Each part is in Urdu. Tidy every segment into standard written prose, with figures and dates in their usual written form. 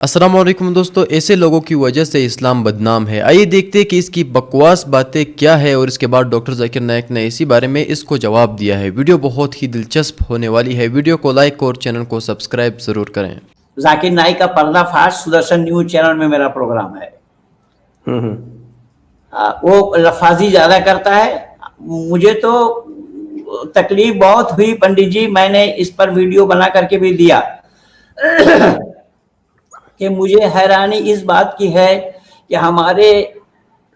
السلام علیکم دوستو، ایسے لوگوں کی وجہ سے اسلام بدنام ہے۔ آئیے دیکھتے ہیں کہ اس کی بکواس باتیں کیا ہے، اور اس کے بعد ڈاکٹر ذاکر نائک نے اسی بارے میں اس کو جواب دیا ہے۔ ویڈیو بہت ہی دلچسپ ہونے والی ہے، ویڈیو کو لائک اور چینل کو سبسکرائب ضرور کریں۔ ذاکر نائک کا پردہ فاش سدرشن نیوز چینل میں میرا پروگرام ہے۔ وہ لفاظی زیادہ کرتا ہے۔ مجھے تو تکلیف بہت ہوئی پنڈت جی، میں نے اس پر ویڈیو بنا کر کے بھی دیا کہ مجھے حیرانی اس بات کی ہے کہ ہمارے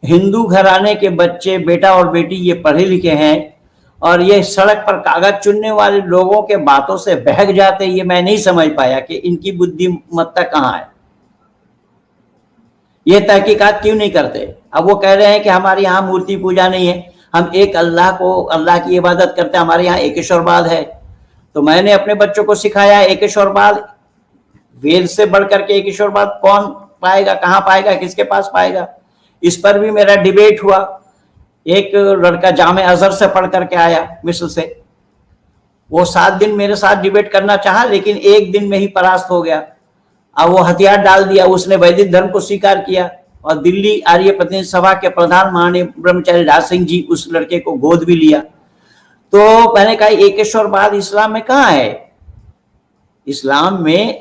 ہندو گھرانے کے بچے، بیٹا اور بیٹی، یہ پڑھے لکھے ہیں اور یہ سڑک پر کاغذ چننے والے لوگوں کے باتوں سے بہک جاتے۔ یہ میں نہیں سمجھ پایا کہ ان کی بدھی متا کہاں ہے، یہ تحقیقات کیوں نہیں کرتے۔ اب وہ کہہ رہے ہیں کہ ہمارے یہاں مورتی پوجا نہیں ہے، ہم ایک اللہ کی عبادت کرتے ہیں، ہمارے یہاں ایکیشور باد ہے۔ تو میں نے اپنے بچوں کو سکھایا ایکیشور باد، وید سے بڑھ کر کے ایکیشور باد کون پائے گا، کہاں پائے گا، کس کے پاس پائے گا۔ اس پر بھی میرا ڈیبیٹ ہوا۔ ایک لڑکا جامع ازہر سے پڑھ کر کے آیا مصر سے، وہ 7 دن میرے ساتھ ڈیبیٹ کرنا چاہا، لیکن 1 دن میں ہی پراست ہو گیا۔ اب وہ ہتھیار ڈال دیا، اس نے ویدک دھرم کو سویکار کیا، اور دلی آریہ پرتنیدھی سبھا کے پردھان مہانی برہمچاری راج سنگھ جی اس لڑکے کو گود بھی لیا۔ تو میں نے کہا ایکیشور باد اسلام میں کہاں ہے؟ اسلام میں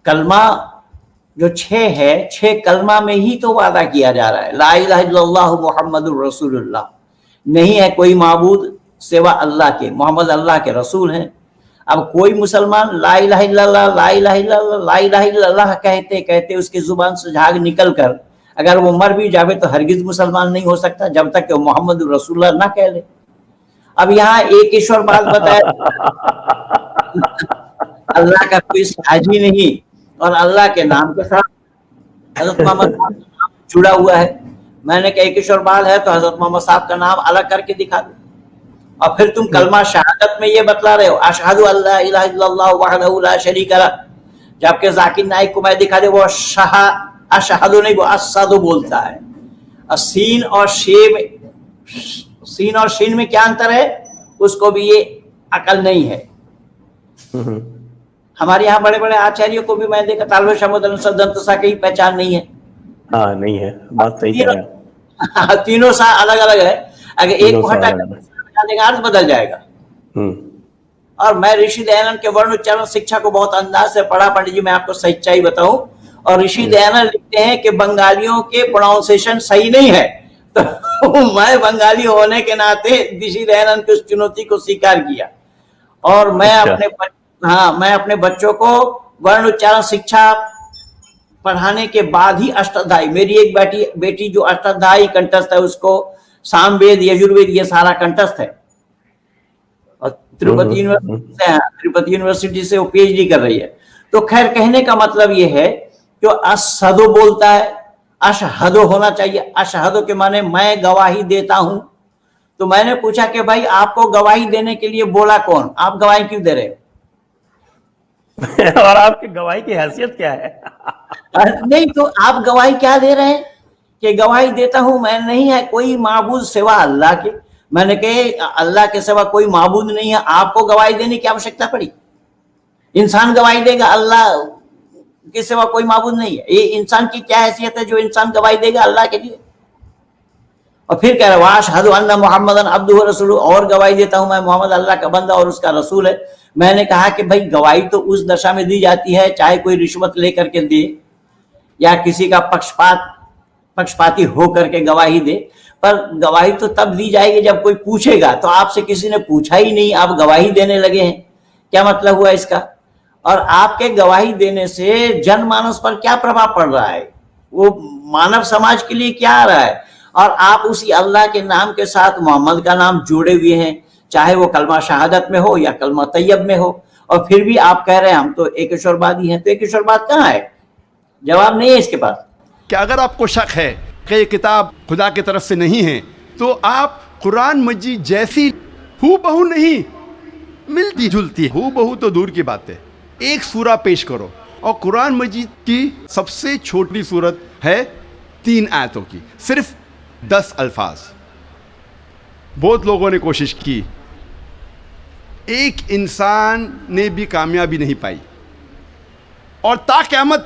کلمہ جو 6 ہے، 6 کلمہ میں ہی تو وعدہ کیا جا رہا ہے، لا الہ الا اللہ محمد الرسول اللہ، نہیں ہے کوئی معبود سوا اللہ کے، محمد اللہ کے رسول ہیں۔ اب کوئی مسلمان لا الہ الا اللہ، لا الہ الا اللہ، لا الہ الا اللہ کہتے کہتے اس کی زبان سے جھاگ نکل کر اگر وہ مر بھی جاوے تو ہرگز مسلمان نہیں ہو سکتا جب تک کہ وہ محمد الرسول اللہ نہ کہہ لے۔ اب یہاں ایک ایشور بات بتایا، اللہ کا کوئی ساجی نہیں، اور اللہ کے نام کے ساتھ حضرت محمد صاحب کا نام جڑا ہوا ہے۔ میں نے کہا ایکیشور باد ہے تو حضرت محمد صاحب کا نام الگ کر کے دکھا دو، اور پھر تم کلمہ شہادت میں یہ بتلا رہے ہو اشہد ان لا الہ الا اللہ وحدہ لا شریک لہ، جبکہ ذاکر نائک کو میں دکھا دے وہ اشہد نہیں، وہ اشہد بولتا ہے۔ سین اور شین میں کیا انتر ہے، اس کو بھی یہ عقل نہیں ہے۔ ہمارے یہاں بڑے بڑے آچاریوں کو بھی میں دیکھا طالب شمود دنتسا کی پہچان نہیں ہے۔ ہاں نہیں ہے، بات صحیح کہہ رہے ہیں۔ تینوں سا الگ الگ ہے، اگر ایک کو ہٹا کر ارتھ بدل جائے گا۔ اور میں رشی دیانند کے ورن اچارن شکشا کو بہت انداز سے پڑھا پنڈت جی، میں آپ کو سچائی بتاؤں، اور رشی دیانند لکھتے ہیں کہ بنگالیوں کے پروننسیشن صحیح نہیں ہے، تو میں بنگالی ہونے کے ناطے رشی دیانند کی اس چنوتی کو سویکار کیا، اور میں اپنے بچوں کو ورن اچارن شکشا پڑھانے کے بعد ہی اشٹادھائی، میری ایک بیٹی جو اشٹادھائی کنٹسٹ ہے، اس کو سام وید یجروید یہ سارا کنٹسٹ ہے، اور تروپتی یونیورسٹی سے وہ پی ایچ ڈی کر رہی ہے۔ تو خیر کہنے کا مطلب یہ ہے کہ اشہدو بولتا ہے، اشہدو ہونا چاہیے، اشہدو کے معنی میں گواہی دیتا ہوں۔ تو میں نے پوچھا کہ بھائی آپ کو گواہی دینے کے لیے بولا کون، آپ گواہی کیوں دے رہے ہو؟ اور آپ کی گواہی کی حیثیت کیا ہے؟ نہیں تو آپ گواہی کیا دے رہے ہیں کہ گواہی دیتا ہوں میں نہیں ہے کوئی معبود سوا اللہ کے۔ میں نے کہا اللہ کے سوا کوئی معبود نہیں ہے، آپ کو گواہی دینے کی آوشکتا پڑی؟ انسان گواہی دے گا اللہ کے سوا کوئی معبود نہیں ہے، یہ انسان کی کیا حیثیت ہے جو انسان گواہی دے گا اللہ کے لیے؟ اور پھر کہہ رہا واشہد ان محمدً عبدہ ورسولہ، اور گواہی دیتا ہوں میں محمد اللہ کا بندہ اور اس کا رسول ہے۔ میں نے کہا کہ بھائی گواہی تو اس دشا میں دی جاتی ہے چاہے کوئی رشوت لے کر کے دے یا کسی کا پکشپاتی ہو کر کے گواہی دے، پر گواہی تو تب دی جائے گی جب کوئی پوچھے گا۔ تو آپ سے کسی نے پوچھا ہی نہیں، آپ گواہی دینے لگے ہیں، کیا مطلب ہوا اس کا؟ اور آپ کے گواہی دینے سے جن مانس پر کیا پربھاؤ پڑ رہا ہے، وہ مانو سماج کے لیے کیا آ رہا ہے؟ اور آپ اسی اللہ کے نام کے ساتھ محمد کا نام جوڑے ہوئے ہیں، چاہے وہ کلمہ شہادت میں ہو یا کلمہ طیب میں ہو، اور پھر بھی آپ کہہ رہے ہیں ہم تو ایکیشور بادی ہیں۔ تو ایکیشور باد کہاں ہے؟ جواب نہیں ہے اس کے پاس۔ کہ اگر آپ کو شک ہے کہ یہ کتاب خدا کی طرف سے نہیں ہے تو آپ قرآن مجید جیسی ہو بہو نہیں، ملتی جلتی ہے، ہو بہو تو دور کی بات ہے، ایک سورہ پیش کرو، اور قرآن مجید کی سب سے چھوٹی سورت ہے 3 آیتوں کی، صرف 10 الفاظ۔ بہت لوگوں نے کوشش کی، ایک انسان نے بھی کامیابی نہیں پائی، اور تا قیامت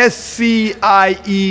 SCIENCE,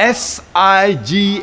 SIGNS।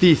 30,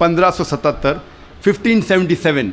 1577 1577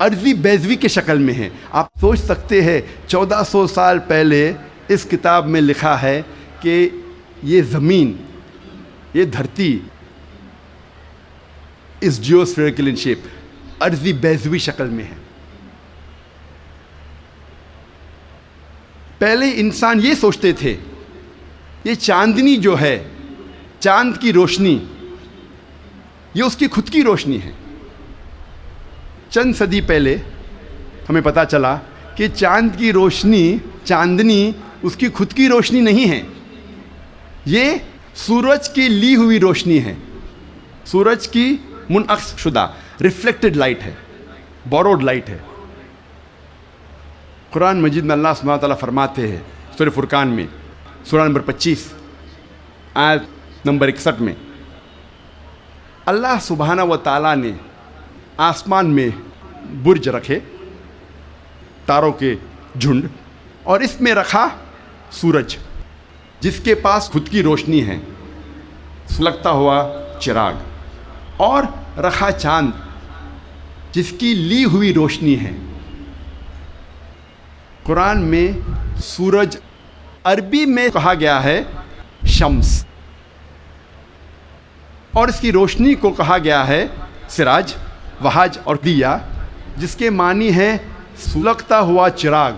عرضی بیضوی کے شکل میں ہیں. آپ سوچ سکتے ہیں 1400 سال پہلے اس کتاب میں لکھا ہے کہ یہ زمین، یہ دھرتی اس جیوسفیریکل ان شیپ، عرضی بیضوی شکل میں ہے. پہلے انسان یہ سوچتے تھے یہ چاندنی جو ہے، چاند کی روشنی، یہ اس کی خود کی روشنی ہے. چند صدی پہلے ہمیں پتہ چلا کہ چاند کی روشنی، چاندنی اس کی خود کی روشنی نہیں ہے، یہ سورج کی لی ہوئی روشنی ہے، سورج کی منعکس شدہ ریفلیکٹڈ لائٹ ہے، بوروڈ لائٹ ہے. قرآن مجید میں اللہ سبحانہ تعالیٰ فرماتے ہیں سورہ فرقان میں، سورہ نمبر 25 آیت نمبر 61 میں، اللہ سبحانہ و تعالیٰ نے آسمان میں برج رکھے، تاروں کے جھنڈ، اور اس میں رکھا سورج جس کے پاس خود کی روشنی ہے، سلگتا ہوا چراغ، اور رکھا چاند جس کی لی ہوئی روشنی ہے. قرآن میں سورج عربی میں کہا گیا ہے شمس، اور اس کی روشنی کو کہا گیا ہے سراج، وہاج اور دیا، جس کے معنی ہے سلگتا ہوا چراغ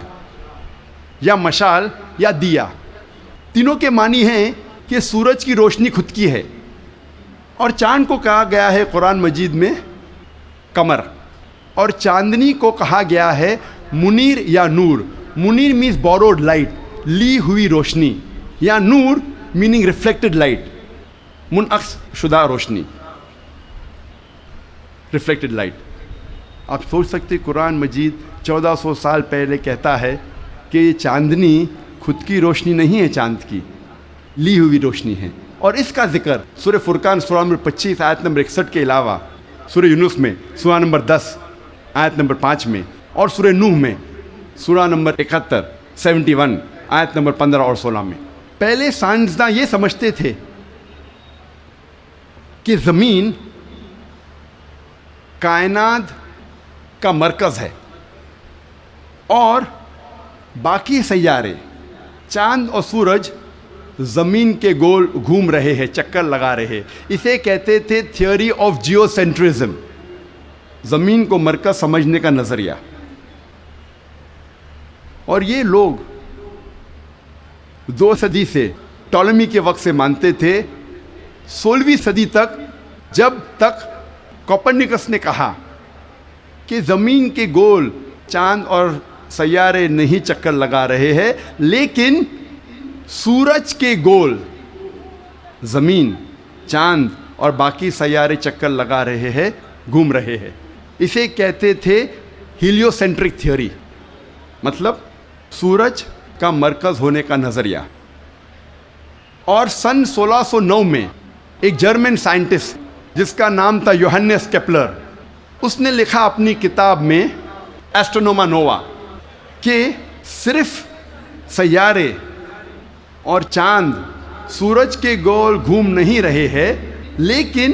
یا مشال یا دیا. تینوں کے معنی ہیں کہ سورج کی روشنی خود کی ہے، اور چاند کو کہا گیا ہے قرآن مجید میں قمر، اور چاندنی کو کہا گیا ہے منیر یا نور. منیر مینز بوروڈ لائٹ، لی ہوئی روشنی، یا نور میننگ ریفلیکٹڈ لائٹ، منعکس شدہ روشنی، ریفلیکٹڈ لائٹ. آپ سوچ سکتے قرآن مجید 1400 سال پہلے کہتا ہے کہ یہ چاندنی خود کی روشنی نہیں ہے، چاند کی لی ہوئی روشنی ہے. اور اس کا ذکر سورہ فرقان سورہ نمبر 25 آیت نمبر 61 کے علاوہ سورہ یونس میں سورہ نمبر 10 آیت نمبر 5 میں، اور سورہ نوح میں سورہ نمبر 71 آیت نمبر 15 اور 16 میں. پہلے سائنسداں یہ سمجھتے تھے کہ زمین کائنات کا مرکز ہے اور باقی سیارے، چاند اور سورج زمین کے گول گھوم رہے ہیں، چکر لگا رہے ہیں. اسے کہتے تھے تھیوری آف جیو سینٹرزم، زمین کو مرکز سمجھنے کا نظریہ. اور یہ لوگ 2 صدی سے، ٹولمی کے وقت سے مانتے تھے. 16ویں صدی تک، جب تک کوپرنیکس نے کہا کہ زمین کے گول چاند اور سیارے نہیں چکر لگا رہے ہیں، لیکن سورج کے گول زمین، چاند اور باقی سیارے چکر لگا رہے ہیں، گھوم رہے ہیں. اسے کہتے تھے ہیلیو سینٹرک تھیوری، مطلب سورج کا مرکز ہونے کا نظریہ. اور سن 1609 میں ایک جرمن سائنٹسٹ جس کا نام تھا یوہنس کیپلر، اس نے لکھا اپنی کتاب میں ایسٹرونوما نووا کہ صرف سیارے اور چاند سورج کے گول گھوم نہیں رہے ہیں، لیکن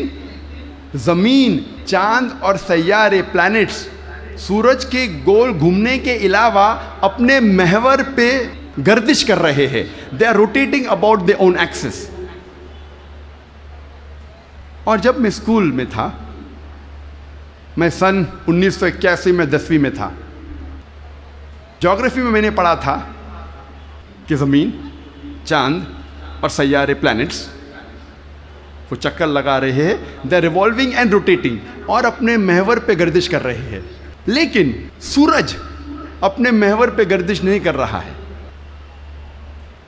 زمین، چاند اور سیارے، پلانٹس، سورج کے گول گھومنے کے علاوہ اپنے محور پہ گردش کر رہے ہیں. They are rotating about their own axis. اور جب میں اسکول میں تھا، میں سن 1981 میں 10ویں میں تھا، جغرافی میں نے پڑھا تھا کہ زمین، چاند اور سیارے، پلانٹس، وہ چکر لگا رہے ہیں، دے ریوالونگ اینڈ روٹیٹنگ، اور اپنے محور پہ گردش کر رہے ہیں. لیکن سورج اپنے محور پہ گردش نہیں کر رہا ہے.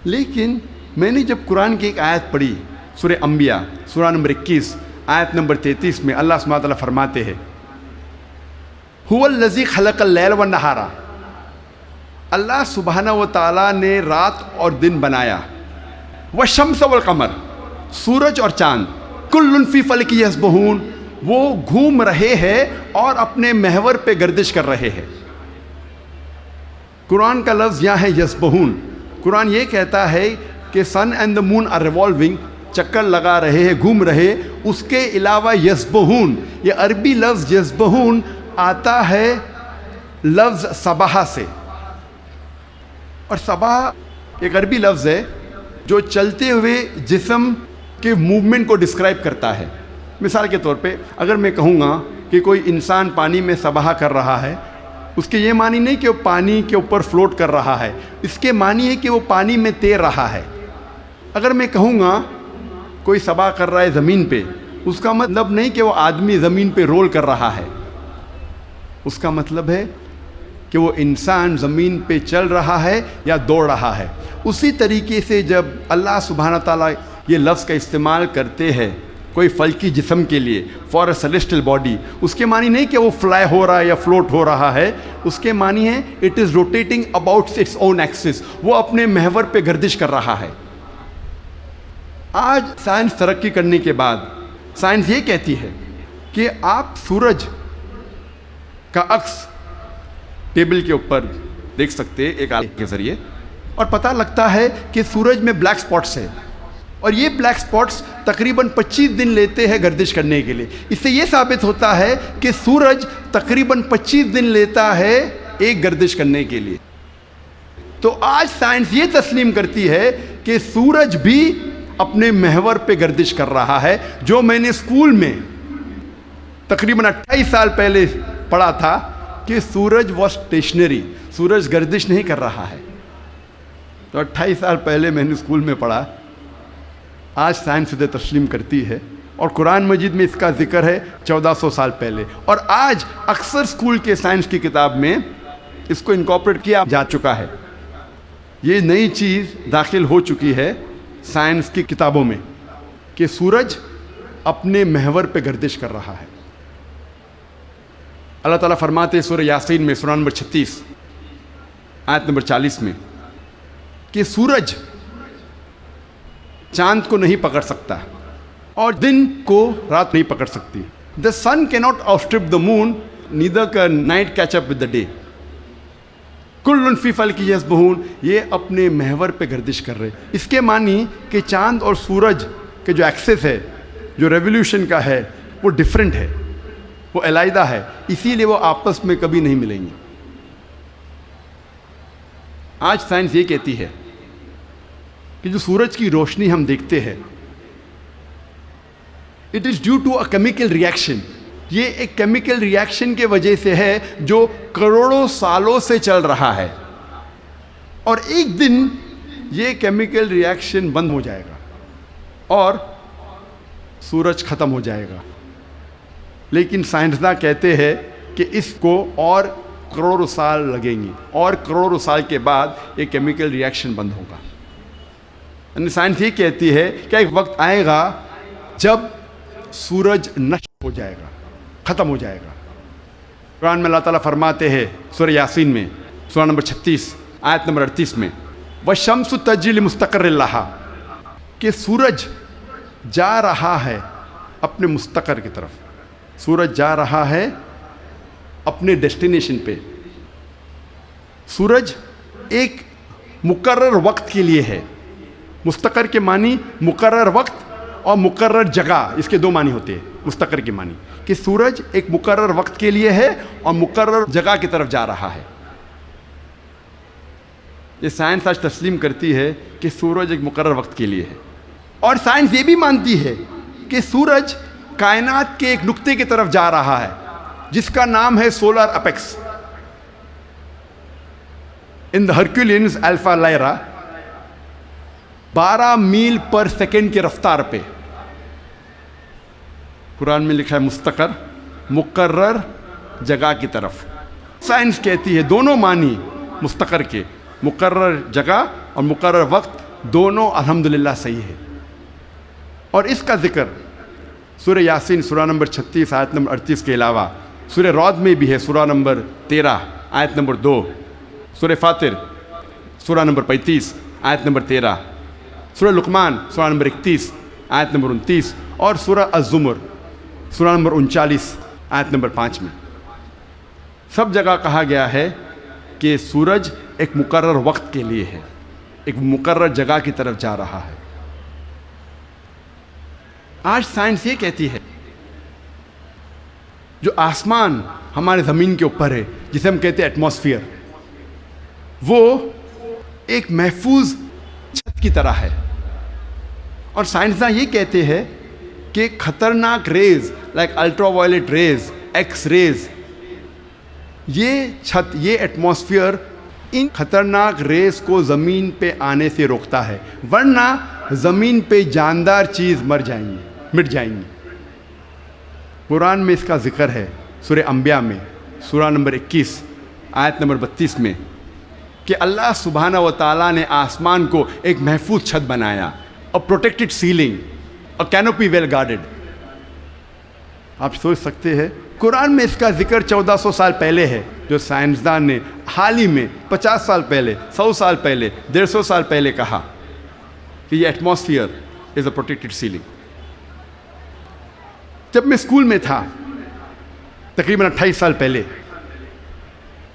لیکن میں نے جب قرآن کی ایک آیت پڑھی، سورہ انبیاء سورہ نمبر 21 آیت نمبر 33 میں اللہ سبحانہ تعالیٰ فرماتے ہیں هو الذی خلق اللیل والنہار، اللہ سبحانہ و تعالیٰ نے رات اور دن بنایا، والشمس والقمر، سورج اور چاند، کل فی فلک یسبحون، وہ گھوم رہے ہیں اور اپنے محور پہ گردش کر رہے ہیں. قرآن کا لفظ یہاں ہے یسبحون. قرآن یہ کہتا ہے کہ sun and the moon are revolving, چکر لگا رہے ہیں، گھوم رہے. اس کے علاوہ یسبحون، یہ عربی لفظ یسبحون آتا ہے لفظ صباح سے، اور صباح ایک عربی لفظ ہے جو چلتے ہوئے جسم کے موومنٹ کو ڈسکرائب کرتا ہے. مثال کے طور پہ اگر میں کہوں گا کہ کوئی انسان پانی میں سباہ کر رہا ہے، اس کے یہ معنی نہیں کہ وہ پانی کے اوپر فلوٹ کر رہا ہے، اس کے معنی ہے کہ وہ پانی میں تیر رہا ہے. اگر میں کہوں گا کوئی سباہ کر رہا ہے زمین پہ، اس کا مطلب نہیں کہ وہ آدمی زمین پہ رول کر رہا ہے، اس کا مطلب ہے کہ وہ انسان زمین پہ چل رہا ہے یا دوڑ رہا ہے. اسی طریقے سے جب اللہ سبحانہ تعالیٰ یہ لفظ کا استعمال کرتے ہیں کوئی فلکی جسم کے لیے، فار اے سیلیسٹل باڈی، اس کے معنی نہیں کہ وہ فلائی ہو رہا ہے یا فلوٹ ہو رہا ہے، اس کے معنی ہے it is rotating about its own axis, وہ اپنے محور پہ گردش کر رہا ہے. آج سائنس ترقی کرنے کے بعد سائنس یہ کہتی ہے کہ آپ سورج کا عکس ٹیبل کے اوپر دیکھ سکتے ایک آلے کے ذریعے، اور پتہ لگتا ہے کہ سورج میں بلیک سپاٹس ہے، اور یہ بلیک سپاٹس تقریباً 25 دن لیتے ہیں گردش کرنے کے لیے. اس سے یہ ثابت ہوتا ہے کہ سورج تقریباً 25 دن لیتا ہے ایک گردش کرنے کے لیے. تو آج سائنس یہ تسلیم کرتی ہے کہ سورج بھی اپنے محور پہ گردش کر رہا ہے. جو میں نے اسکول میں تقریباً 28 سال پہلے پڑھا تھا کہ سورج واز اسٹیشنری، سورج گردش نہیں کر رہا ہے، تو 28 سال پہلے میں نے اسکول میں پڑھا. آج سائنس اسے تسلیم کرتی ہے، اور قرآن مجید میں اس کا ذکر ہے 1400 سال پہلے، اور آج اکثر اسکول کے سائنس کی کتاب میں اس کو انکارپوریٹ کیا جا چکا ہے. یہ نئی چیز داخل ہو چکی ہے سائنس کی کتابوں میں کہ سورج اپنے محور پہ گردش کر رہا ہے. اللہ تعالیٰ فرماتے سورہ یاسین میں سورہ نمبر 36 آیت نمبر 40 میں کہ سورج چاند کو نہیں پکڑ سکتا اور دن کو رات نہیں پکڑ سکتی. The sun cannot outstrip the moon, neither can night catch up with the day. کل فی فلک یسبحون، یہ اپنے محور پہ گردش کر رہے. اس کے معنی کہ چاند اور سورج کے جو ایکسس ہے، جو ریولیوشن کا ہے، وہ ڈیفرنٹ ہے، وہ علیحدہ ہے، اسی لیے وہ آپس میں کبھی نہیں ملیں گے. آج سائنس یہ کہتی ہے کہ جو سورج کی روشنی ہم دیکھتے ہیں، it is due to a chemical reaction. یہ ایک کیمیکل ریئیکشن کے وجہ سے ہے جو کروڑوں سالوں سے چل رہا ہے، اور ایک دن یہ کیمیکل ریئیکشن بند ہو جائے گا اور سورج ختم ہو جائے گا. لیکن سائنسداں کہتے ہیں کہ اس کو اور کروڑوں سال لگیں گے، اور کروڑوں سال کے بعد یہ کیمیکل ریئیکشن بند ہوگا. یعنی سائنس یہ کہتی ہے کہ ایک وقت آئے گا جب سورج نشٹ ہو جائے گا، ختم ہو جائے گا. قرآن میں اللہ تعالیٰ فرماتے ہیں سورہ یاسین میں سورہ نمبر 36 آیت نمبر 38 میں وَالشَّمْسُ تَجْرِي لِمُسْتَقَرٍّ لَهَا، کہ سورج جا رہا ہے اپنے مستقر کی طرف، سورج جا رہا ہے اپنے ڈیسٹینیشن پہ. سورج ایک مقرر وقت کے لیے ہے. مستقر کے معنی مقرر وقت اور مقرر جگہ، اس کے دو معنی ہوتے ہیں. مستقر کے معنی کہ سورج ایک مقرر وقت کے لیے ہے اور مقرر جگہ کی طرف جا رہا ہے. یہ سائنس آج تسلیم کرتی ہے کہ سورج ایک مقرر وقت کے لیے ہے. اور سائنس یہ بھی مانتی ہے کہ سورج کائنات کے ایک نقطے کی طرف جا رہا ہے جس کا نام ہے سولر اپیکس. ان دا ہرکولینز الفا لائرا 12 میل پر سیکنڈ کی رفتار پہ. قرآن میں لکھا ہے مستقر، مقرر جگہ کی طرف. سائنس کہتی ہے دونوں معنی مستقر کے، مقرر جگہ اور مقرر وقت، دونوں الحمدللہ صحیح ہے. اور اس کا ذکر سورہ یاسین سورہ نمبر 36 آیت نمبر 38 کے علاوہ سورہ رعد میں بھی ہے، سورہ نمبر 13 آیت نمبر 2، سورہ فاطر سورہ نمبر 35 آیت نمبر 13، سورہ لقمان سورہ نمبر 31 آیت نمبر 29، اور سورہ الزمر سورہ نمبر 39 آیت نمبر 5 میں. سب جگہ کہا گیا ہے کہ سورج ایک مقرر وقت کے لیے ہے، ایک مقرر جگہ کی طرف جا رہا ہے. آج سائنس یہ کہتی ہے جو آسمان ہمارے زمین کے اوپر ہے جسے ہم کہتے ہیں ایٹماسفیئر، وہ ایک محفوظ چھت کی طرح ہے. اور سائنسداں یہ کہتے ہیں کہ خطرناک rays like ultraviolet rays, X rays, یہ چھت، یہ ایٹماسفیئر ان خطرناک ریز کو زمین پہ آنے سے روکتا ہے، ورنہ زمین پہ جاندار چیز مٹ جائیں گی. قرآن میں اس کا ذکر ہے سورہ انبیاء میں، سورہ نمبر 21 آیت نمبر 32 میں، کہ اللہ سبحانہ و تعالیٰ نے آسمان کو ایک محفوظ چھت بنایا، اور پروٹیکٹڈ سیلنگ، اور کینوپی ویل گارڈڈ. آپ سوچ سکتے ہیں قرآن میں اس کا ذکر 1400 سال پہلے ہے، جو سائنسدان نے حال ہی میں 50 سال پہلے، 100 سال پہلے، 150 سال پہلے کہا کہ یہ ایٹماسفیئر از اے پروٹیکٹڈ سیلنگ. جب میں اسکول میں تھا تقریباً 28 سال پہلے،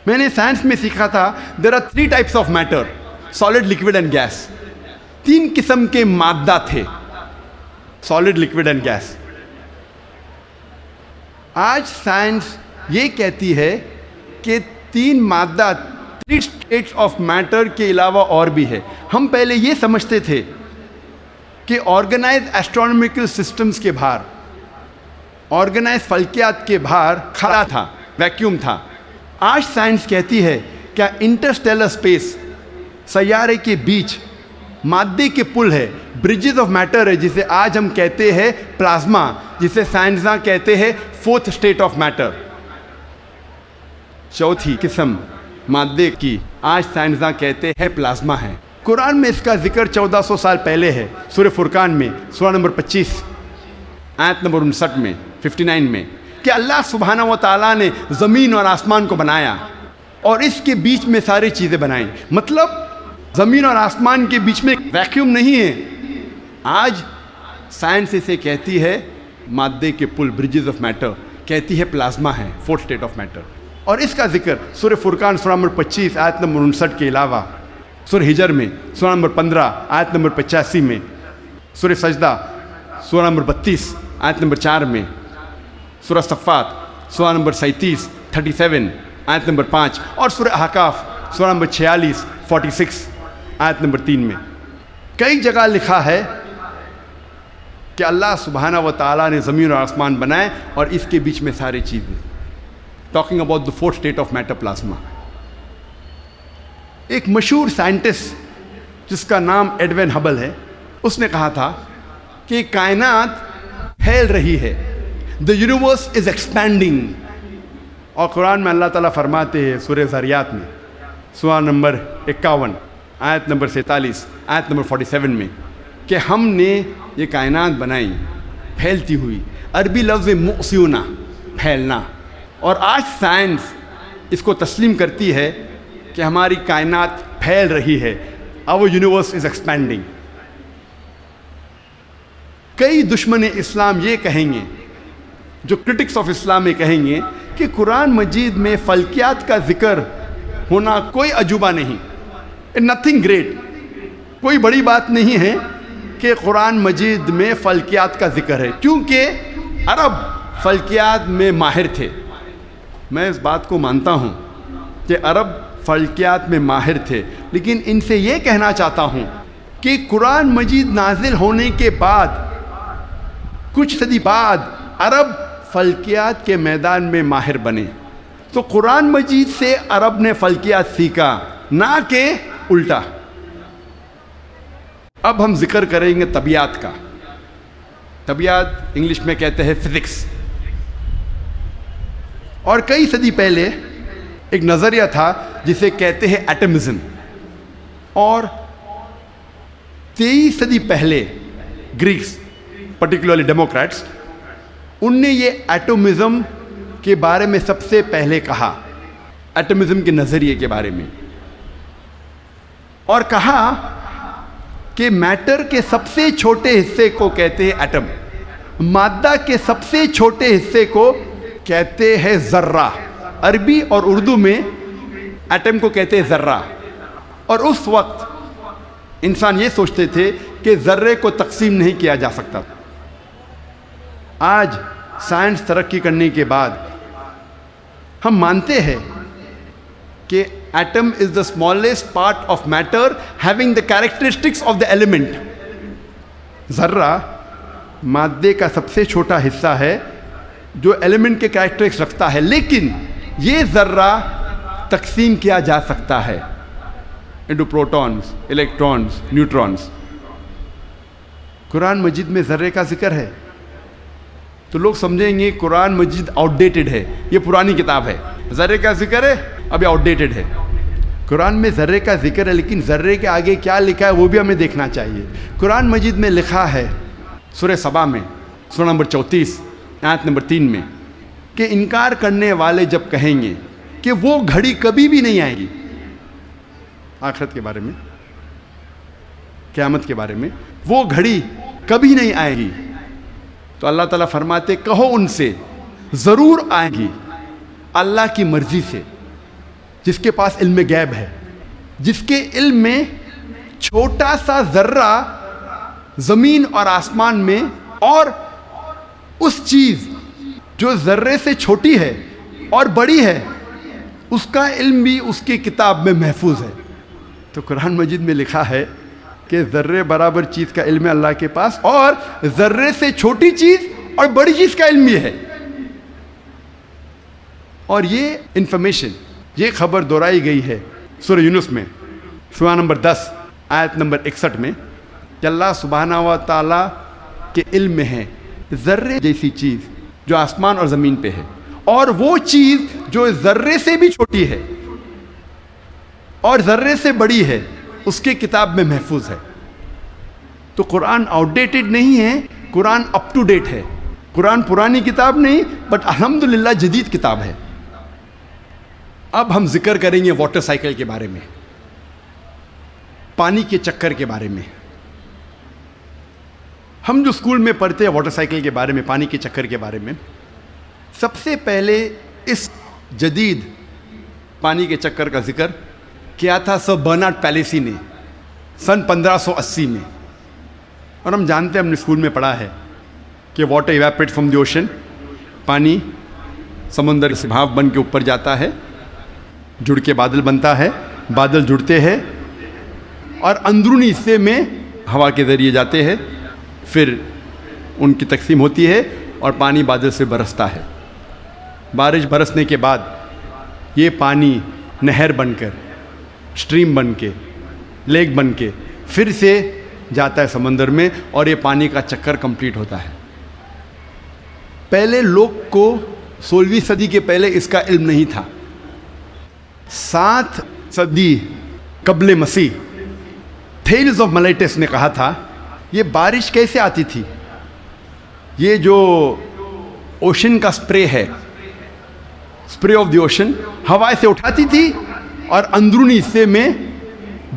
میں نے سائنس میں سیکھا تھا there are 3 types of matter, solid, liquid and gas. 3 قسم کے مادہ تھے، سالڈ، لکوڈ اینڈ گیس. آج سائنس یہ کہتی ہے کہ 3 مادہ، 3 اسٹیٹس آف میٹر کے علاوہ اور بھی ہے. ہم پہلے یہ سمجھتے تھے کہ آرگنائز ایسٹرونومیکل سسٹمز کے باہر، آرگنائز فلکیات کے باہر خلا تھا، ویکیوم تھا. آج سائنس کہتی ہے کہ انٹرسٹیلر اسپیس، سیارے کے بیچ مادے کے پل ہے، برجز آف میٹر ہے، جسے آج ہم کہتے ہیں پلازما، جسے سائنسداں کہتے ہیں 4th اسٹیٹ آف میٹر. 4تھی قسم مادے کی آج سائنسداں کہتے ہیں پلازما ہے. قرآن میں اس کا ذکر 1400 سال پہلے ہے، سورہ فرقان میں، سورہ نمبر 25 آیت نمبر 59 میں، 59 میں، کہ اللہ سبحانہ و تعالیٰ نے زمین اور آسمان کو بنایا اور اس کے بیچ میں ساری چیزیں بنائیں. مطلب زمین اور آسمان کے بیچ میں ویکیوم نہیں ہے. آج سائنس اسے کہتی ہے مادے کے پل، برجز آف میٹر، کہتی ہے پلازما ہے، 4th اسٹیٹ آف میٹر. اور اس کا ذکر سورہ فرقان سورہ نمبر 25 آیت نمبر 59 کے علاوہ سورہ ہجر میں، سورہ نمبر 15 آیت نمبر 85 میں، سورہ سجدہ سورہ نمبر 32 آیت نمبر 4 میں، سورہ صفات سورہ نمبر 37 آیت نمبر 5، اور سورہ احقاف سورہ نمبر 46 46 آیت نمبر 3 میں. کئی جگہ لکھا ہے کہ اللہ سبحانہ و تعالیٰ نے زمین اور آسمان بنائے اور اس کے بیچ میں ساری چیزیں. Talking about the 4th state of matter, plasma. ایک مشہور سائنٹسٹ جس کا نام ایڈوین ہبل ہے، اس نے کہا تھا کہ کائنات پھیل رہی ہے، دا یونیورس از ایکسپینڈنگ. اور قرآن میں اللہ تعالیٰ فرماتے ہیں سورہ ذاریات میں، سورہ نمبر 51 آیت نمبر 47 آیت نمبر 47 میں، کہ ہم نے یہ کائنات بنائی پھیلتی ہوئی. عربی لفظ مؤسیونا، پھیلنا. اور آج سائنس اس کو تسلیم کرتی ہے کہ ہماری کائنات پھیل رہی ہے، our universe is expanding. کئی دشمن اسلام یہ کہیں گے، جو کرٹکس آف اسلام یہ کہیں گے کہ قرآن مجید میں فلکیات کا ذکر ہونا کوئی عجوبہ نہیں، نتھنگ گریٹ، کوئی بڑی بات نہیں ہے کہ قرآن مجید میں فلکیات کا ذکر ہے، کیونکہ عرب فلکیات میں ماہر تھے. میں اس بات کو مانتا ہوں کہ عرب فلکیات میں ماہر تھے، لیکن ان سے یہ کہنا چاہتا ہوں کہ قرآن مجید نازل ہونے کے بعد کچھ صدی بعد عرب فلکیات کے میدان میں ماہر بنے. تو قرآن مجید سے عرب نے فلکیات سیکھا، نہ کہ الٹا. اب ہم ذکر کریں گے طبیعت کا. طبیعت انگلش میں کہتے ہیں فزکس. اور کئی صدی پہلے ایک نظریہ تھا جسے کہتے ہیں ایٹمزم، اور 23 صدی پہلے گریکس، پرٹیکولرلی ڈیموکریٹس، ان نے یہ ایٹمزم کے بارے میں سب سے پہلے کہا، ایٹمزم کے نظریے کے بارے میں، اور کہا کہ میٹر کے سب سے چھوٹے حصے کو کہتے ہیں ایٹم، مادہ کے سب سے چھوٹے حصے کو کہتے ہیں ذرہ. عربی اور اردو میں ایٹم کو کہتے ہیں ذرہ. اور اس وقت انسان یہ سوچتے تھے کہ ذرے کو تقسیم نہیں کیا جا سکتا. آج سائنس ترقی کرنے کے بعد ہم مانتے ہیں کہ atom is the smallest part of matter having the characteristics of the element. ذرہ مادے کا سب سے چھوٹا حصہ ہے جو ایلیمنٹ کے کیریکٹرسٹکس رکھتا ہے, لیکن یہ ذرہ تقسیم کیا جا سکتا ہے انٹو پروٹونز, الیکٹرانز, نیوٹرانز. قرآن مجید میں ذرے کا ذکر ہے تو لوگ سمجھیں گے قرآن مجید آؤٹ ڈیٹڈ ہے, یہ پرانی کتاب ہے. ذرے کا ذکر ہے, ابھی آؤٹ ڈیٹڈ ہے. قرآن میں ذرے کا ذکر ہے, لیکن ذرے کے آگے کیا لکھا ہے وہ بھی ہمیں دیکھنا چاہیے. قرآن مجید میں لکھا ہے سورہ سبا میں, سورہ نمبر 34 آیت نمبر 3 میں, کہ انکار کرنے والے جب کہیں گے کہ وہ گھڑی کبھی بھی نہیں آئے گی, آخرت کے بارے میں, قیامت کے بارے میں, وہ گھڑی کبھی نہیں آئے گی, تو اللہ تعالیٰ فرماتے کہو ان سے ضرور آئے گی اللہ کی مرضی سے, جس کے پاس علم غیب ہے, جس کے علم میں چھوٹا سا ذرہ زمین اور آسمان میں, اور اس چیز جو ذرے سے چھوٹی ہے اور بڑی ہے اس کا علم بھی اس کی کتاب میں محفوظ ہے. تو قرآن مجید میں لکھا ہے کہ ذرے برابر چیز کا علم ہے اللہ کے پاس, اور ذرے سے چھوٹی چیز اور بڑی چیز کا علم بھی ہے. اور یہ انفارمیشن, یہ خبر دہرائی گئی ہے سورہ یونس میں, سورہ نمبر 10 آیت نمبر 61 میں, کہ اللہ سبحانہ و تعالیٰ کے علم میں ہے ذرے جیسی چیز جو آسمان اور زمین پہ ہے, اور وہ چیز جو ذرے سے بھی چھوٹی ہے اور ذرے سے بڑی ہے اس کے کتاب میں محفوظ ہے. تو قرآن آؤٹ ڈیٹڈ نہیں ہے, قرآن اپ ٹو ڈیٹ ہے. قرآن پرانی کتاب نہیں, بٹ الحمدللہ جدید کتاب ہے. اب ہم ذکر کریں گے واٹر سائیکل کے بارے میں, پانی کے چکر کے بارے میں. ہم جو اسکول میں پڑھتے ہیں واٹر سائیکل کے بارے میں, پانی کے چکر کے بارے میں, سب سے پہلے اس جدید پانی کے چکر کا ذکر کیا تھا سر برنارڈ پیلیسی نے سن 1580 میں. اور ہم جانتے ہیں, ہم نے اسکول میں پڑھا ہے کہ water evaporate from the ocean, پانی سمندر سے بھاپ بن کے اوپر جاتا ہے, جڑ کے بادل بنتا ہے, بادل جڑتے ہیں اور اندرونی حصے میں ہوا کے ذریعے جاتے ہیں, پھر ان کی تقسیم ہوتی ہے اور پانی بادل سے برستا ہے. بارش برسنے کے بعد یہ پانی نہر بن کر, اسٹریم بن کے, لیک بن کے پھر سے جاتا ہے سمندر میں, اور یہ پانی کا چکر کمپلیٹ ہوتا ہے. پہلے لوگ کو 16ویں صدی کے پہلے اس کا علم نہیں تھا. 7 صدی قبل مسیح تھیلز آف ملیٹس نے کہا تھا یہ بارش کیسے آتی تھی. یہ جو اوشن کا سپرے ہے, سپرے آف دی اوشن, ہوا سے اٹھاتی تھی اور اندرونی حصے میں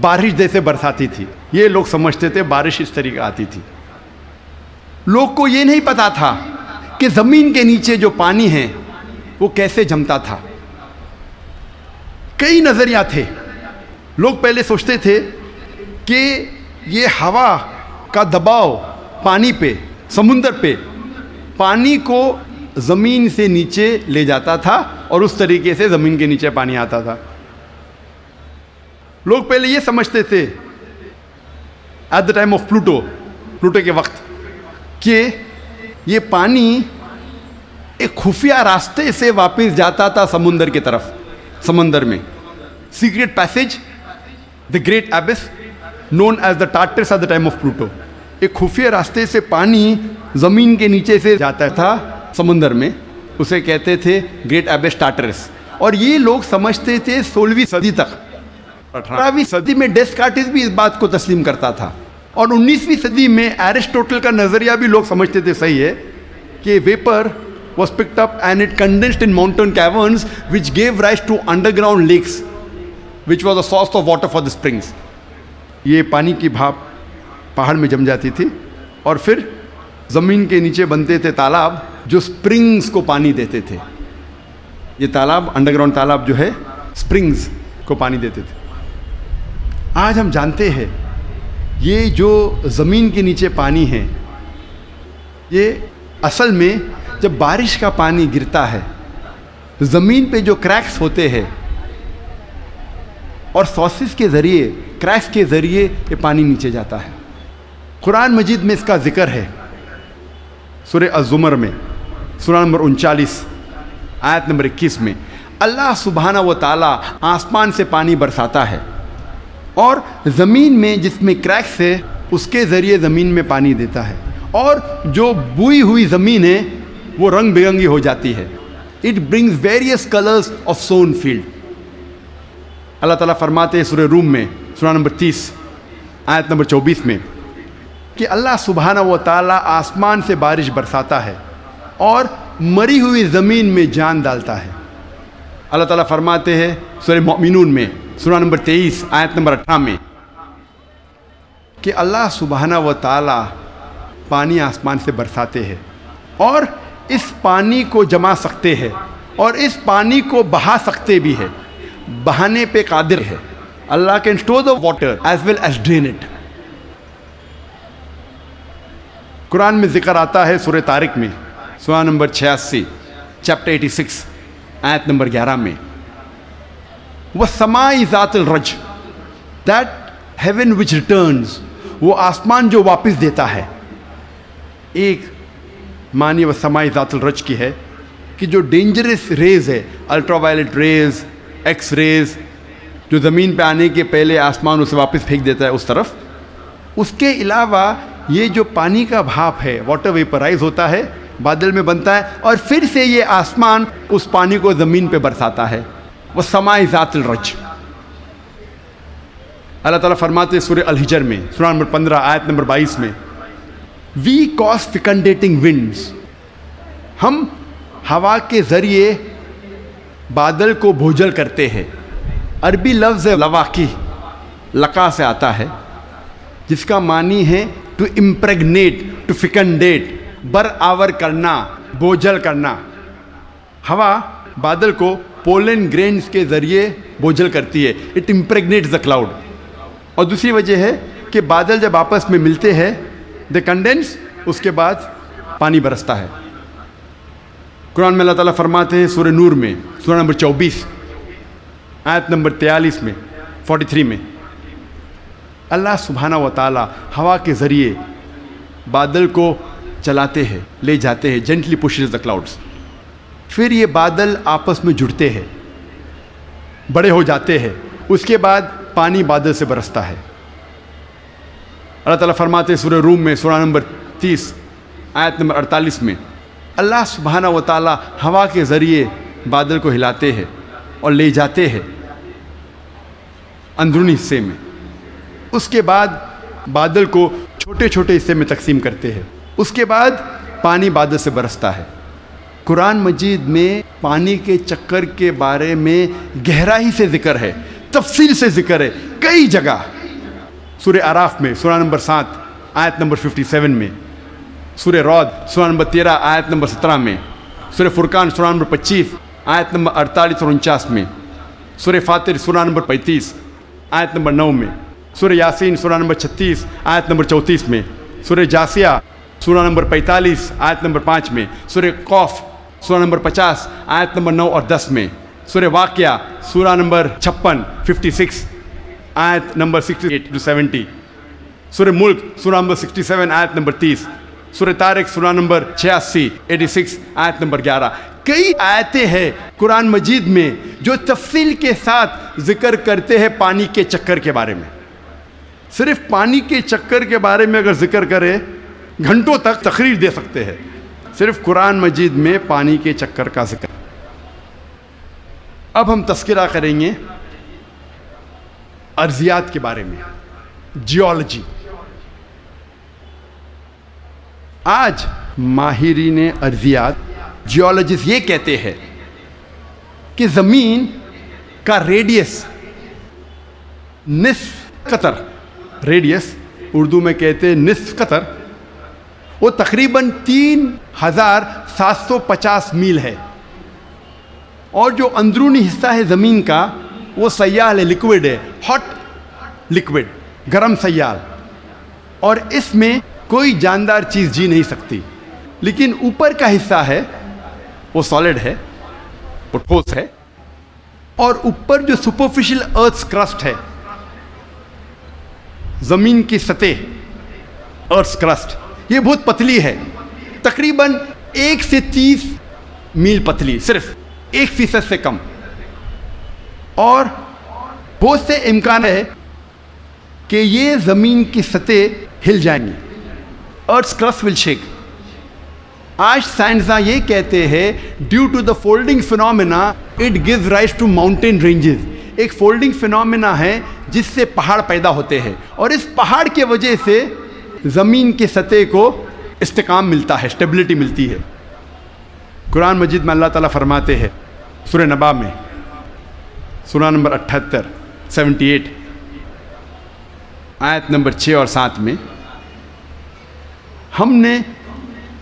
بارش جیسے برساتی تھی. یہ لوگ سمجھتے تھے بارش اس طریقے آتی تھی. لوگ کو یہ نہیں پتا تھا کہ زمین کے نیچے جو پانی ہے وہ کیسے جمتا تھا. کئی نظریہ تھے. لوگ پہلے سوچتے تھے کہ یہ ہوا کا دباؤ پانی پہ, سمندر پہ, پانی کو زمین سے نیچے لے جاتا تھا اور اس طریقے سے زمین کے نیچے پانی آتا تھا. لوگ پہلے یہ سمجھتے تھے at the time of Plato کے وقت کہ یہ پانی ایک خفیہ راستے سے واپس جاتا تھا سمندر کی طرف. سمندر میں secret passage, the great abyss known as the Tartarus at the time of Pluto. ایک خفیہ راستے سے پانی زمین کے نیچے سے جاتا تھا سمندر میں, اسے کہتے تھے گریٹ ایبس ٹارٹرس. اور یہ لوگ سمجھتے تھے 16ویں صدی تک. 18ویں صدی میں ڈیسکارٹس بھی اس بات کو تسلیم کرتا تھا, اور 19ویں صدی میں ایرسٹوٹل کا نظریہ بھی لوگ سمجھتے تھے صحیح ہے کہ viper was picked up and it condensed in mountain caverns which gave rise to underground lakes which was the source of water for the springs. یہ پانی کی بھاپ پہاڑ میں جم جاتی تھی اور پھر زمین کے نیچے بنتے تھے تالاب جو سپرنگز کو پانی دیتے تھے. یہ تالاب, انڈر گراؤنڈ تالاب جو ہے, سپرنگز کو پانی دیتے تھے. آج ہم جانتے ہیں یہ جو زمین کے نیچے پانی ہے یہ اصل میں جب بارش کا پانی گرتا ہے زمین پہ جو کریکس ہوتے ہیں اور سورسز کے ذریعے کریکس کے ذریعے یہ پانی نیچے جاتا ہے. قرآن مجید میں اس کا ذکر ہے سورہ الزمر میں سورہ نمبر 39 آیت نمبر 21 میں. اللہ سبحانہ و تعالیٰ آسمان سے پانی برساتا ہے اور زمین میں جس میں کریکس ہے اس کے ذریعے زمین میں پانی دیتا ہے, اور جو بوئی ہوئی زمین ہے وہ رنگ برنگی ہو جاتی ہے. It brings various colours of sown field. Allah تعالیٰ فرماتے ہیں سورہ روم میں سورہ نمبر 30 آیت نمبر 24 میں کہ اللہ سبحانہ و تعالیٰ آسمان سے بارش برساتا ہے اور مری ہوئی زمین میں جان ڈالتا ہے. اللہ تعالیٰ فرماتے ہیں سورہ مومنون میں سورہ نمبر 23 آیت نمبر 18 میں کہ اللہ سبحانہ و تعالیٰ پانی آسمان سے برساتے ہیں اور اس پانی کو جما سکتے ہیں اور اس پانی کو بہا سکتے بھی ہے. بہانے پہ قادر ہے. Allah can store the water as well as drain it. Quran میں ذکر آتا ہے سورہ طارق میں سورہ نمبر 86 چیپٹر 86 آیت نمبر 11 میں وَالسَّمَاءِ ذَاتِ الرَّجْ, that heaven which returns, وہ آسمان جو واپس دیتا ہے. ایک معنی وَالسَّمَاءِ ذَاتِ الرَّجْ کی ہے کہ جو ڈینجرس ریز ہے, ultraviolet rays, X rays, جو زمین پہ آنے کے پہلے آسمان اسے واپس پھینک دیتا ہے اس طرف. اس کے علاوہ یہ جو پانی کا بھاپ ہے, واٹر ویپرائز ہوتا ہے, بادل میں بنتا ہے اور پھر سے یہ آسمان اس پانی کو زمین پہ برساتا ہے. وَالسَّمَاءِ ذَاتِ الرَّجْ. اللہ تعالیٰ فرماتے سورہ الحجر میں سورہ نمبر 15 آیت نمبر 22 میں وی کاز فیکنڈیٹنگ ونڈز, ہم ہوا کے ذریعے بادل کو بھوجل کرتے ہیں. عربی لفظ لواقی, لقا سے آتا ہے, جس کا معنی ہے ٹو امپریگنیٹ, ٹو فیکنڈیٹ, برآور کرنا, بوجھل کرنا. ہوا بادل کو پولن گرینز کے ذریعے بوجھل کرتی ہے. It impregnates the cloud. اور دوسری وجہ ہے کہ بادل جب آپس میں ملتے ہیں دے کنڈینس, اس کے بعد پانی برستا ہے. قرآن میں اللہ تعالیٰ فرماتے ہیں سورہ نور میں سورہ نمبر 24 آیت نمبر 43 میں 43 میں اللہ سبحانہ و تعالیٰ ہوا کے ذریعے بادل کو چلاتے ہیں, لے جاتے ہیں, جینٹلی پشز دا کلاؤڈس. پھر یہ بادل آپس میں جڑتے ہیں, بڑے ہو جاتے ہیں, اس کے بعد پانی بادل سے برستا ہے. اللہ تعالیٰ فرماتے ہیں سورہ روم میں سورہ نمبر 30 آیت نمبر 48 میں اللہ سبحانہ و تعالیٰ ہوا کے ذریعے بادل کو ہلاتے ہیں اور لے جاتے ہیں اندرونی حصے میں. اس کے بعد بادل کو چھوٹے چھوٹے حصے میں تقسیم کرتے ہیں. اس کے بعد پانی بادل سے برستا ہے. قرآن مجید میں پانی کے چکر کے بارے میں گہرائی سے ذکر ہے, تفصیل سے ذکر ہے کئی جگہ. سورہ اعراف میں سورہ نمبر 7 آیت نمبر 57 میں, سورہ رعد سورہ نمبر 13 آیت نمبر 17 میں, سورہ فرقان سورہ نمبر 25 آیت نمبر 48 اور 49 میں, سورہ فاطر سورہ نمبر 35 آیت نمبر 9 میں, سورہ یاسین سورہ نمبر 36 آیت نمبر 34 میں, سورہ جاسیہ سورہ نمبر 45 آیت نمبر 5 میں, سورہ قوف سورہ نمبر 50 آیت نمبر 9 اور 10 میں, سورہ واقعہ سورہ نمبر 56 آیت نمبر 68 to 70, سورہ ملک سورہ نمبر 67 آیت نمبر 30, سورہ طارق سورہ نمبر 86 آیت نمبر 11. کئی آیتیں ہیں قرآن مجید میں جو تفصیل کے ساتھ ذکر کرتے ہیں پانی کے چکر کے بارے میں. صرف پانی کے چکر کے بارے میں اگر ذکر کرے گھنٹوں تک تقریر دے سکتے ہیں. صرف قرآن مجید میں پانی کے چکر کا ذکر. اب ہم تذکرہ کریں گے ارضیات کے بارے میں, جیولوجی. آج ماہرین ارضیات جیولوجسٹ یہ کہتے ہیں کہ زمین کا ریڈیس نصف قطر, ریڈیس اردو میں کہتے ہیں نصف قطر, وہ تقریباً 3750 میل ہے. اور جو اندرونی حصہ ہے زمین کا وہ سیال ہے, لیکوڈ ہے, ہاٹ لیکوڈ, گرم سیال, اور اس میں کوئی جاندار چیز جی نہیں سکتی. لیکن اوپر کا حصہ ہے وہ سالڈ ہے, وہ ٹھوس ہے، اور اوپر جو سپرفیشل ارتھ کرسٹ ہے، زمین کی سطح، ارتھ کرسٹ، یہ بہت پتلی ہے، تقریباً 1 سے 30 میل پتلی، صرف 1% سے کم، اور بہت سے امکان ہے کہ یہ زمین کی سطح ہل جائیں گی، ارتھ کرسٹ ول شیک۔ آج سائنسداں یہ کہتے ہیں due to the folding phenomena it gives rise to mountain ranges, ایک فولڈنگ فنومینا ہے جس سے پہاڑ پیدا ہوتے ہیں، اور اس پہاڑ کے وجہ سے زمین کی سطح کو استحکام ملتا ہے، اسٹیبلٹی ملتی ہے۔ قرآن مجید میں اللہ تعالیٰ فرماتے ہیں سورہ نبا میں، سورہ نمبر 78 78 آیت نمبر 6 اور 7 میں، ہم نے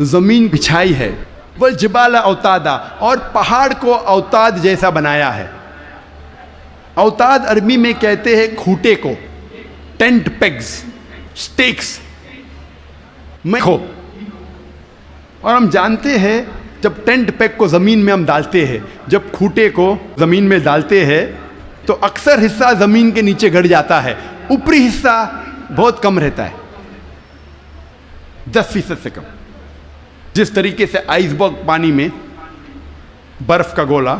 زمین بچھائی ہے، والجبال اوتادا، اور پہاڑ کو اوتاد جیسا بنایا ہے۔ اوتاد عربی میں کہتے ہیں کھوٹے کو، ٹینٹ پیگز، سٹیکس، میخو، اور ہم جانتے ہیں جب ٹینٹ پیگ کو زمین میں ہم ڈالتے ہیں، جب کھوٹے کو زمین میں ڈالتے ہیں تو اکثر حصہ زمین کے نیچے گڑ جاتا ہے، اوپری حصہ بہت کم رہتا ہے، 10% سے کم۔ جس طریقے سے آئس برگ پانی میں، برف کا گولا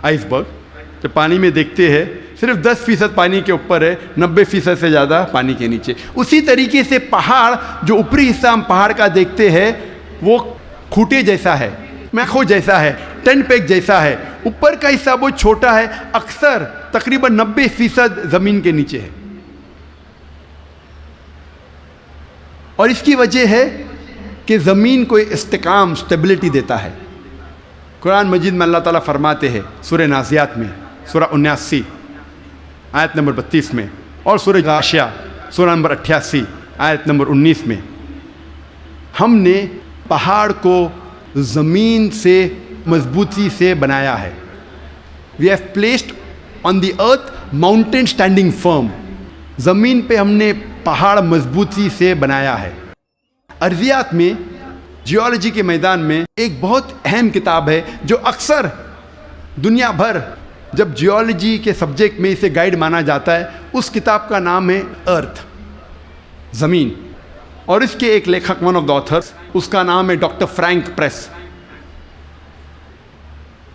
آئس برگ جب پانی میں دیکھتے ہیں صرف 10% پانی کے اوپر ہے، 90% سے زیادہ پانی کے نیچے، اسی طریقے سے پہاڑ جو اوپری حصہ ہم پہاڑ کا دیکھتے ہیں وہ کھوٹے جیسا ہے، میخو جیسا ہے، ٹینٹ پیگ جیسا ہے، اوپر کا حصہ بہت چھوٹا ہے، اکثر تقریباً 90% زمین کے نیچے ہے، اور اس کی وجہ ہے کہ زمین کو استحکام، اسٹیبلٹی دیتا ہے۔ قرآن مجید میں اللہ تعالیٰ فرماتے ہیں سورہ نازیات میں، سورہ 79 آیت نمبر 32 میں، اور سورہ غاشیہ سورہ نمبر 88 آیت نمبر 19 میں، ہم نے پہاڑ کو زمین سے مضبوطی سے بنایا ہے۔ We have placed on the earth mountain standing firm, زمین پہ ہم نے پہاڑ مضبوطی سے بنایا ہے۔ ارضیات میں، جیولوجی کے میدان میں ایک بہت اہم کتاب ہے جو اکثر دنیا بھر جب جیولوجی کے سبجیکٹ میں اسے گائیڈ مانا جاتا ہے، اس کتاب کا نام ہے ارتھ، زمین، اور اس کے ایک لیکھک، ون آف دا آتھرس، اس کا نام ہے ڈاکٹر فرینک پریس،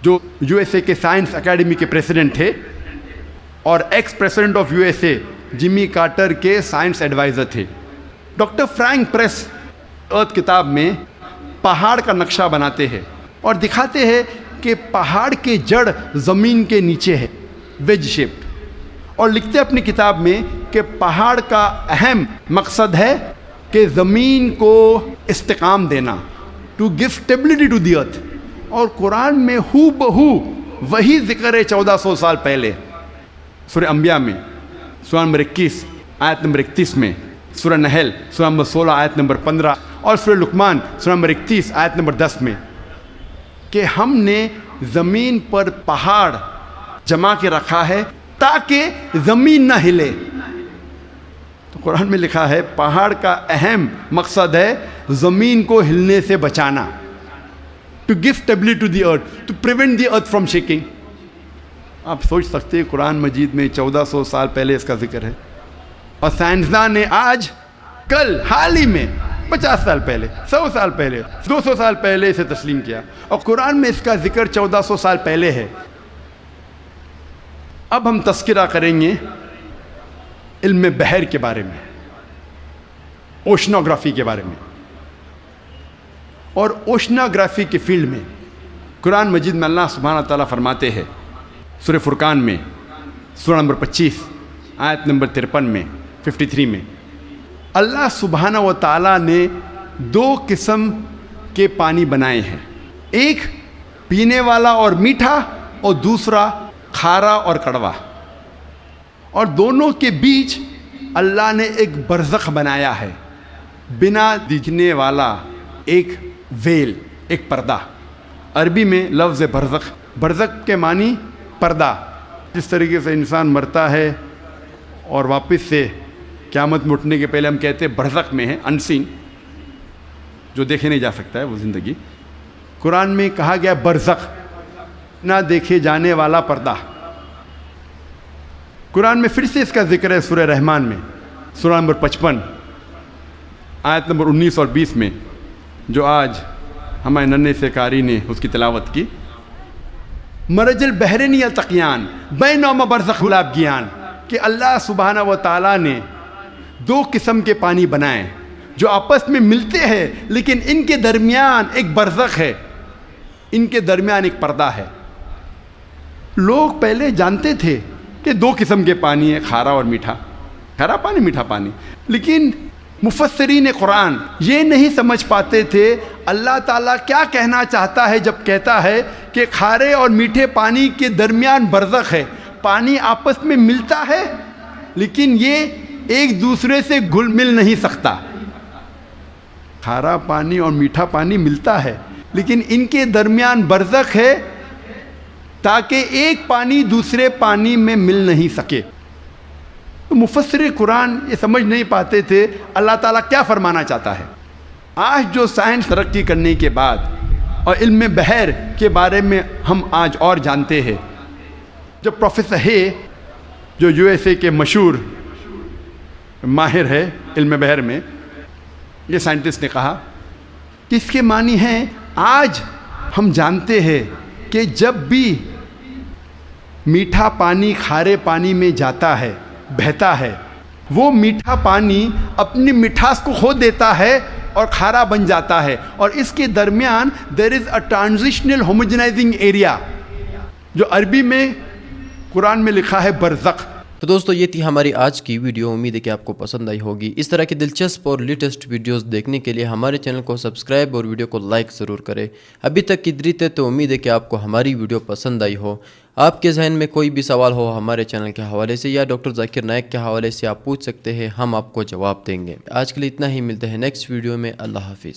جو یو ایس اے کے سائنس اکیڈمی کے پریزیڈنٹ تھے اور ex president of U S A Jimmy Carter کے سائنس ایڈوائزر تھے۔ ڈاکٹر فرینک پریس ارتھ کتاب میں پہاڑ کا نقشہ بناتے ہیں اور دکھاتے ہیں کہ پہاڑ کے جڑ زمین کے نیچے ہے، ویج شیپڈ، اور لکھتے اپنی کتاب میں کہ پہاڑ کا اہم مقصد ہے کہ زمین کو استحکام دینا، to give stability to the earth, اور قرآن میں ہو بہو وہی ذکر ہے 1400 سال پہلے، سورہ انبیاء میں سورہ نمبر 21 آیت نمبر 31 میں، سورہ نحل سورہ نمبر 16 آیت نمبر 15، اور سورہ لقمان سورہ نمبر 31 آیت نمبر 10 میں، کہ ہم نے زمین پر پہاڑ جما کے رکھا ہے تاکہ زمین نہ ہلے۔ تو قرآن میں لکھا ہے پہاڑ کا اہم مقصد ہے زمین کو ہلنے سے بچانا، to give stability to the earth, to prevent the earth from shaking. آپ سوچ سکتے ہیں قرآن مجید میں 1400 سال پہلے اس کا ذکر ہے، اور سائنسداں نے آج کل حال ہی میں 50 سال پہلے، 100 سال پہلے، 200 سال پہلے اسے تسلیم کیا، اور قرآن میں اس کا ذکر 1400 سال پہلے ہے۔ اب ہم تذکرہ کریں گے علم بحر کے بارے میں، اوشنوگرافی کے بارے میں، اور اوشنوگرافی کے فیلڈ میں قرآن مجید میں اللہ سبحانہ تعالیٰ فرماتے ہیں سورہ فرقان میں سورہ نمبر 25 آیت نمبر 53 میں 53 میں، اللہ سبحانہ و تعالیٰ نے 2 قسم کے پانی بنائے ہیں، ایک پینے والا اور میٹھا، اور دوسرا کھارا اور کڑوا، اور دونوں کے بیچ اللہ نے ایک برزخ بنایا ہے، بنا دکھنے والا ایک ویل، ایک پردہ۔ عربی میں لفظ برزخ، برزخ کے معنی پردہ، جس طریقے سے انسان مرتا ہے اور واپس سے قیامت میں اٹھنے کے پہلے ہم کہتے ہیں برزخ میں ہے، انسین، جو دیکھے نہیں جا سکتا ہے وہ زندگی، قرآن میں کہا گیا برزخ، نہ دیکھے جانے والا پردہ. قرآن میں پھر سے اس کا ذکر ہے سورہ رحمان میں، سورہ نمبر 55 آیت نمبر 19 اور 20 میں، جو آج ہمارے ننھے سے قاری نے اس کی تلاوت کی. مرج البحرین یلتقیان بینہما برزخ یابغیان، کہ اللہ سبحانہ و تعالیٰ نے دو قسم کے پانی بنائے جو آپس میں ملتے ہیں، لیکن ان کے درمیان ایک برزخ ہے، ان کے درمیان ایک پردہ ہے. لوگ پہلے جانتے تھے کہ دو قسم کے پانی ہیں، کھارا اور میٹھا، کھارا پانی میٹھا پانی، لیکن مفسرین قرآن یہ نہیں سمجھ پاتے تھے اللہ تعالیٰ کیا کہنا چاہتا ہے جب کہتا ہے کہ کھارے اور میٹھے پانی کے درمیان برزخ ہے. پانی آپس میں ملتا ہے لیکن یہ ایک دوسرے سے گھل مل نہیں سکتا. کھارا پانی اور میٹھا پانی ملتا ہے لیکن ان کے درمیان برزخ ہے تاکہ ایک پانی دوسرے پانی میں مل نہیں سکے. تو مفسر قرآن یہ سمجھ نہیں پاتے تھے اللہ تعالیٰ کیا فرمانا چاہتا ہے. آج جو سائنس ترقی کرنے کے بعد اور علم بحر کے بارے میں ہم آج اور جانتے ہیں، جب پروفیسر ہے جو یو ایس اے کے مشہور ماہر ہے علم بحر میں، یہ سائنٹسٹ نے کہا کہ اس کے معنی ہیں آج ہم جانتے ہیں کہ جب بھی میٹھا پانی کھارے پانی میں جاتا ہے، بہتا ہے، وہ میٹھا پانی اپنی مٹھاس کو کھو دیتا ہے اور کھارا بن جاتا ہے، اور اس کے درمیان دیر از اے ٹرانزیشنل ہوموجنائزنگ ایریا، جو عربی میں قرآن میں لکھا ہے برزخ. تو دوستو یہ تھی ہماری آج کی ویڈیو، امید ہے کہ آپ کو پسند آئی ہوگی. اس طرح کی دلچسپ اور لیٹسٹ ویڈیوز دیکھنے کے لیے ہمارے چینل کو سبسکرائب اور ویڈیو کو لائک ضرور کریں. ابھی تک کی ادھر تھے تو امید ہے کہ آپ کو ہماری ویڈیو پسند آئی ہو. آپ کے ذہن میں کوئی بھی سوال ہو ہمارے چینل کے حوالے سے یا ڈاکٹر ذاکر نائک کے حوالے سے آپ پوچھ سکتے ہیں، ہم آپ کو جواب دیں گے. آج کے لیے اتنا ہی، ملتے ہیں نیکسٹ ویڈیو میں. اللہ حافظ.